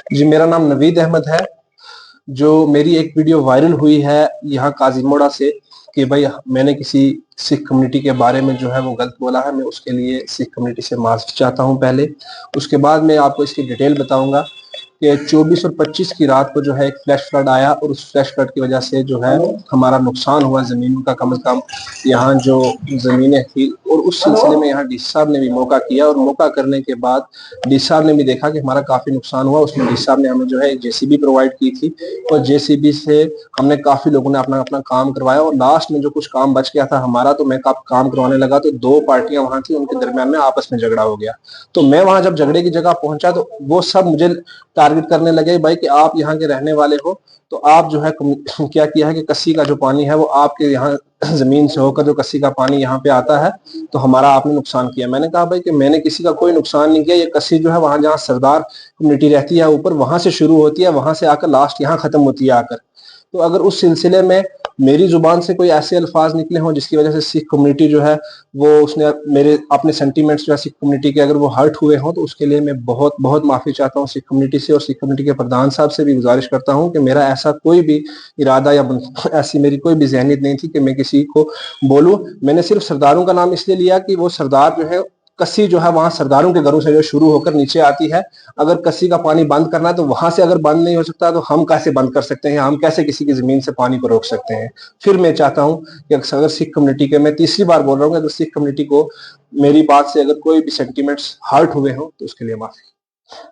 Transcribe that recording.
जी, मेरा नाम नवीद अहमद है। जो मेरी एक वीडियो वायरल हुई है यहाँ काजीमोड़ा से कि भाई मैंने किसी सिख कम्युनिटी के बारे में जो है वो गलत बोला है, मैं उसके लिए सिख कम्युनिटी से माफ़ी चाहता हूँ पहले। उसके बाद मैं आपको इसकी डिटेल बताऊंगा कि 24 और 25 की रात को जो है एक फ्लैश फ्लड आया और उस फ्लैश फ्लड की वजह से जो है हमारा नुकसान हुआ ज़मीनों का। कम से कम यहाँ जो ज़मीनें थी, और उस सिलसिले में यहाँ डी साहब ने भी मौका किया, और मौका करने के बाद डी साहब ने भी देखा कि हमारा काफ़ी नुकसान हुआ। उसमें डी साहब ने हमें जो है जेसीबी प्रोवाइड की थी, और जेसीबी से हमने काफ़ी लोगों ने अपना अपना काम करवाया, और लास्ट में जो कुछ काम बच गया था हमारा, तो मैं काम करवाने लगा तो दो पार्टियां वहां थी, उनके दरमियान में आपस में झगड़ा हो गया। तो मैं वहां जब झगड़े की जगह पहुंचा तो वो सब मुझे टारगेट करने लगे, भाई कि आप यहाँ के रहने वाले हो, तो आप जो है क्या किया है कि कस्सी का जो पानी है वो आपके यहाँ जमीन से होकर जो कस्सी का पानी यहाँ पे आता है, तो हमारा आपने नुकसान किया। मैंने कहा भाई कि मैंने किसी का कोई नुकसान नहीं किया, ये कस्सी जो है वहां जहाँ सरदार कम्युनिटी रहती है ऊपर, वहां से शुरू होती है, वहां से आकर लास्ट यहाँ खत्म होती है आकर। तो अगर उस सिलसिले में मेरी जुबान से कोई ऐसे अल्फाज निकले हों जिसकी वजह से सिख कम्युनिटी जो है वो उसने मेरे अपने सेंटीमेंट्स जो है सिख कम्युनिटी के अगर वो हर्ट हुए हों, तो उसके लिए मैं बहुत बहुत माफी चाहता हूँ सिख कम्युनिटी से, और सिख कम्युनिटी के प्रधान साहब से भी गुजारिश करता हूँ कि मेरा ऐसा कोई भी इरादा या ऐसी मेरी कोई भी जहनीत नहीं थी कि मैं किसी को बोलूं। मैंने सिर्फ सरदारों का नाम इसलिए लिया कि वो सरदार जो है कस्सी जो है वहां सरदारों के घरों से जो शुरू होकर नीचे आती है। अगर कस्सी का पानी बंद करना है तो वहां से अगर बंद नहीं हो सकता तो हम कैसे बंद कर सकते हैं, हम कैसे किसी की जमीन से पानी को रोक सकते हैं। फिर मैं चाहता हूं कि अगर सिख कम्युनिटी के, मैं तीसरी बार बोल रहा हूँ, अगर सिख कम्युनिटी को मेरी बात से अगर कोई भी सेंटीमेंट्स हर्ट हुए हों तो उसके लिए माफी।